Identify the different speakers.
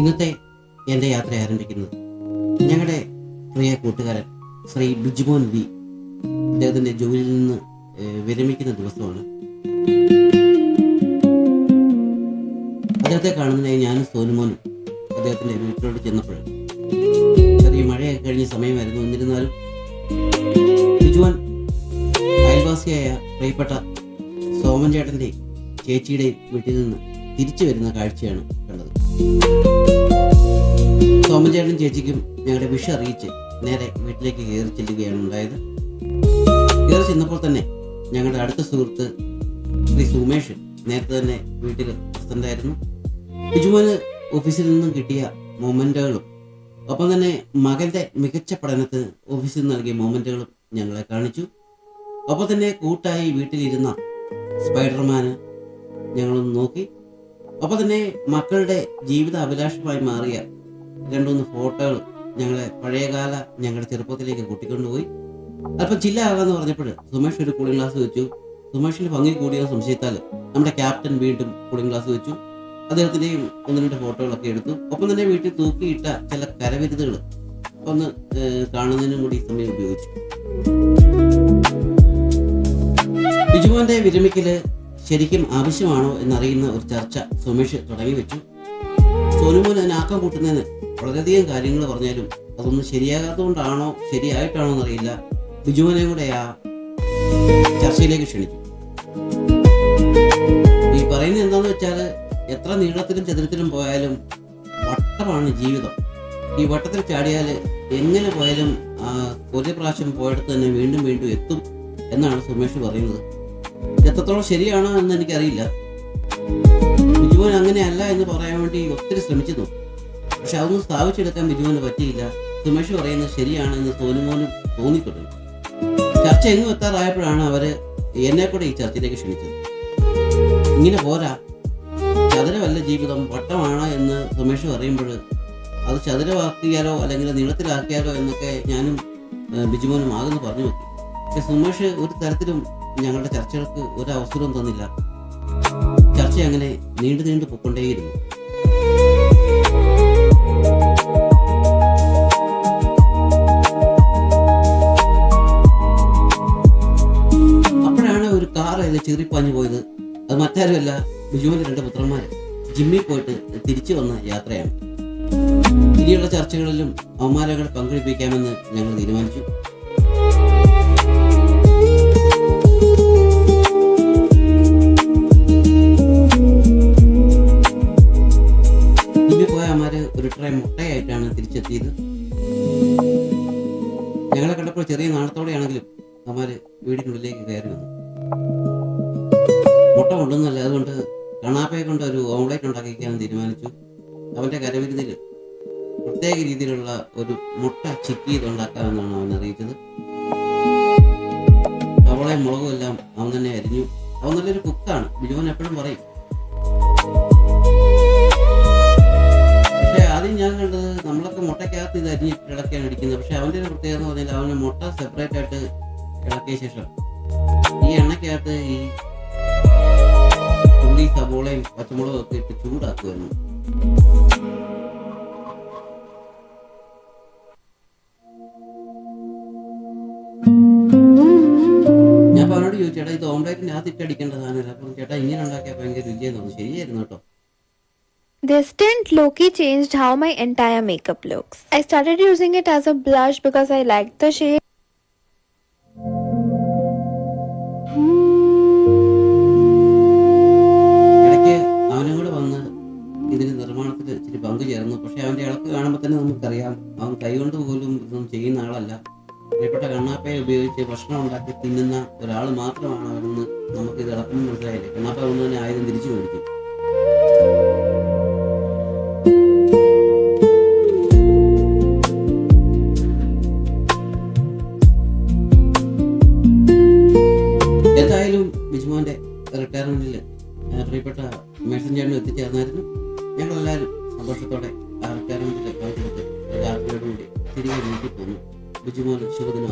Speaker 1: ഇന്നത്തെ എൻ്റെ യാത്ര ആരംഭിക്കുന്നത് ഞങ്ങളുടെ പ്രിയ കൂട്ടുകാരൻ ശ്രീ ബിജുമോൻ വി അദ്ദേഹത്തിൻ്റെ ജോലിയിൽ നിന്ന് വിരമിക്കുന്ന ദിവസമാണ്. അദ്ദേഹത്തെ കാണുന്നതിനായി ഞാനും സോനുമോനും അദ്ദേഹത്തിൻ്റെ വീട്ടിലോട്ട് ചെന്നപ്പോൾ ചെറിയ മഴയൊക്കെ കഴിഞ്ഞ സമയമായിരുന്നു. എന്നിരുന്നാലും ബിജുമോൻ അയൽവാസിയായ പ്രിയപ്പെട്ട സോമൻ ചേട്ടൻ്റെയും ചേച്ചിയുടെയും വീട്ടിൽ നിന്ന് തിരിച്ചു വരുന്ന കാഴ്ചയാണ് കണ്ടത്. സോമൻ ചേട്ടനും ചേച്ചിക്കും ഞങ്ങളുടെ വിഷ അറിയിച്ച് നേരെ വീട്ടിലേക്ക് കയറി ചെല്ലുകയാണ് ഉണ്ടായത്. കയറി ചെന്നപ്പോൾ തന്നെ ഞങ്ങളുടെ അടുത്ത സുഹൃത്ത് ശ്രീ സുമേഷ് നേരത്തെ തന്നെ വീട്ടിൽ പ്രസന്റ് ആയിരുന്നു. ബിജുമോന് ഓഫീസിൽ നിന്നും കിട്ടിയ മൊമെന്റുകളും ഒപ്പം തന്നെ മകന്റെ മികച്ച പഠനത്തിന് ഓഫീസിൽ നിന്ന് നൽകിയ മൊമെന്റുകളും ഞങ്ങളെ കാണിച്ചു. ഒപ്പം തന്നെ കൂട്ടായി വീട്ടിലിരുന്ന സ്പൈഡർമാന് ഞങ്ങളൊന്ന് നോക്കി. ഒപ്പം തന്നെ മക്കളുടെ ജീവിത അഭിലാഷമായി മാറിയ 2-3 ഫോട്ടോകൾ പഴയകാല ഞങ്ങളുടെ ചെറുപ്പത്തിലേക്ക് കൂട്ടിക്കൊണ്ടുപോയി. അല്പം ചില്ലാകാന്ന് പറഞ്ഞപ്പോൾ സുമേഷ് ഒരു കൂളിംഗ് ഗ്ലാസ് വെച്ചു. സുമേഷിന്റെ ഭംഗി കൂടിയ സംശയത്താൽ നമ്മുടെ ക്യാപ്റ്റൻ വീണ്ടും കൂളിംഗ് ഗ്ലാസ് വെച്ചു. അദ്ദേഹത്തിന്റെയും 1-2 ഫോട്ടോകളൊക്കെ എടുത്തു. ഒപ്പം തന്നെ വീട്ടിൽ തൂക്കിയിട്ട ചില കരവിരുതുകൾ ഒന്ന് കാണുന്നതിനും കൂടി സമയം ഉപയോഗിച്ചു. ബിജുമോന്റെ വിരമിക്കല് ശരിക്കും ആവശ്യമാണോ എന്നറിയുന്ന ഒരു ചർച്ച സുമേഷ് തുടങ്ങി വെച്ചു. സോനുമോൻ അതിന് ആക്കം കൂട്ടുന്നതിന് വളരെയധികം കാര്യങ്ങൾ പറഞ്ഞാലും അതൊന്നും ശരിയാകാത്തതുകൊണ്ടാണോ ശരിയായിട്ടാണോ എന്നറിയില്ല, ബിജുമോനെ കൂടെ ആ ചർച്ചയിലേക്ക് ക്ഷണിച്ചു. ഈ പറയുന്നത് എന്താണെന്ന് വെച്ചാൽ, എത്ര നീളത്തിലും ചതുരത്തിലും പോയാലും വട്ടമാണ് ജീവിതം. ഈ വട്ടത്തിൽ ചാടിയാൽ എങ്ങനെ പോയാലും ഒരു പ്രാവശ്യം പോയിടത്ത് തന്നെ വീണ്ടും വീണ്ടും എത്തും എന്നാണ് സുമേഷ് പറയുന്നത്. എത്രത്തോളം ശരിയാണോ എന്ന് എനിക്കറിയില്ല. ബിജുമോൻ അങ്ങനെയല്ല എന്ന് പറയാൻ വേണ്ടി ഒത്തിരി ശ്രമിച്ചു നോക്കും. പക്ഷെ അതൊന്നും സ്ഥാപിച്ചെടുക്കാൻ ബിജുമോന് പറ്റിയില്ല. സുമേഷ് പറയുന്നത് ശരിയാണെന്ന് സോനുമോനും തോന്നിത്തുടങ്ങി. ചർച്ച എങ്ങും എത്താറായപ്പോഴാണ് അവര് എന്നെ കൂടെ ഈ ചർച്ചയിലേക്ക് ക്ഷണിച്ചത്. ഇങ്ങനെ പോരാ, ചതുരമല്ല ജീവിതം, വട്ടമാണ് എന്ന് സുമേഷ് പറയുമ്പോൾ അത് ചതുരമാക്കിയാലോ അല്ലെങ്കിൽ നീളത്തിലാക്കിയാലോ എന്നൊക്കെ ഞാനും ബിജുമോനും ആകുന്നു പറഞ്ഞു നോക്കി. പക്ഷെ സുമേഷ് ഒരു തരത്തിലും ഞങ്ങളുടെ ചർച്ചകൾക്ക് ഒരു അവസരവും തന്നില്ല. ചർച്ച അങ്ങനെ നീണ്ടു പൊക്കൊണ്ടേയിരുന്നു. അപ്പോഴാണ് ഒരു കാർ അതിൽ ചീറിപ്പാഞ്ഞു പോയത്. അത് മറ്റാരുമല്ല, ബിജുവിന്റെ 2 പുത്രന്മാര് ജിമ്മിൽ പോയിട്ട് തിരിച്ചു വന്ന യാത്രയാണ്. ഇനിയുള്ള ചർച്ചകളിലും അവന്മാരകൾ പങ്കെടുപ്പിക്കാമെന്ന് ഞങ്ങൾ തീരുമാനിച്ചു. ജിമ്മിൽ പോയ അവന്മാര് ഒരു ട്രേ മുട്ടയായിട്ടാണ് തിരിച്ചെത്തിയത്. ഞങ്ങളെ കണ്ടപ്പോൾ ചെറിയ നാണത്തോടെയാണെങ്കിലും അവന്മാര് വീടിനുള്ളിലേക്ക് കയറി വന്നു. മുട്ട കൊണ്ടുവന്നല്ല, അതുകൊണ്ട് കണാപ്പയെ കൊണ്ട് ഒരു ഓംലേറ്റ് ഉണ്ടാക്കിക്കാൻ തീരുമാനിച്ചു. അവന്റെ കരവിരുതിൽ പ്രത്യേക രീതിയിലുള്ള ഒരു മുട്ട ചിക്കി ഉണ്ടാക്കാമെന്നാണ് അവൻ അറിയിച്ചത്. അവളെ മുളകും എല്ലാം അവൻ തന്നെ അരിഞ്ഞു. അവൻ നല്ലൊരു കുക്കാണ്, ബിജുമോൻ എപ്പോഴും പറയും. പക്ഷെ ആദ്യം ഞാൻ കണ്ടത് നമ്മളൊക്കെ മുട്ടയ്ക്കകത്ത് ഇത് അരിഞ്ഞിട്ട് ഇളക്കിയാണ് അടിക്കുന്നത്. പക്ഷെ അവൻ്റെ ഒരു പ്രത്യേകത എന്ന് പറഞ്ഞാൽ അവന് മുട്ട സെപ്പറേറ്റ് ആയിട്ട് ഇളക്കിയ ശേഷം ഈ എണ്ണയ്ക്കകത്ത് ഈ ഉള്ളി, സബോളയും പച്ചമുളകും ഒക്കെ ഇട്ട് ചൂടാക്കുമായിരുന്നു. ഞാൻ അവനോട് ചോദിച്ചു, ചേട്ടാ ഇത് ഓംലേറ്റിനകത്ത് ഇട്ടടിക്കേണ്ട സാധനമല്ല. അപ്പം ചേട്ടാ ഇങ്ങനെ ഉണ്ടാക്കിയാൽ ഭയങ്കര രുചിയെന്ന് തോന്നുന്നു. ശരിയായിരുന്നു കേട്ടോ.
Speaker 2: This stint low-key changed how my entire makeup looks. I started using it as a blush because I liked the shade.
Speaker 1: ഇടയ്ക്ക് അവനും കൂടെ വന്ന് ഇതിന് നിർമ്മാണത്തിൽ ഇച്ചിരി പങ്കു ചേർന്നു. പക്ഷെ അവന്റെ ഇളക്ക് കാണുമ്പോൾ തന്നെ നമുക്കറിയാം അവൻ കൈകൊണ്ട് പോലും ഇതൊന്നും ചെയ്യുന്ന ആളല്ല. പ്രിയപ്പെട്ട കണ്ണാപ്പയെ ഉപയോഗിച്ച് ഭക്ഷണം ഉണ്ടാക്കി തിന്നുന്ന ഒരാൾ മാത്രമാണ് അവരെന്ന് നമുക്ക് ഇത് ഇളക്കുമ്പോൾ മനസ്സിലായില്ലേ. കണ്ണാപ്പ കൊണ്ട് തന്നെ ആയുധം തിരിച്ചു മേടിച്ചു. എന്തായാലും ബിജുമോന്റെ റിട്ടയർമെന്റിൽ പ്രിയപ്പെട്ട മേഴ്സൺ ചേട്ടനും എത്തിച്ചേർന്നായിരുന്നു. ഞങ്ങളെല്ലാവരും സന്തോഷത്തോടെ ആ റിട്ടയർമെന്റിൽ പങ്കെടുത്ത് രാത്രിയോടുകൂടി തിരികെ വീട്ടിൽ പോന്നു. ബിജുമോൻ ശുഭദിനം.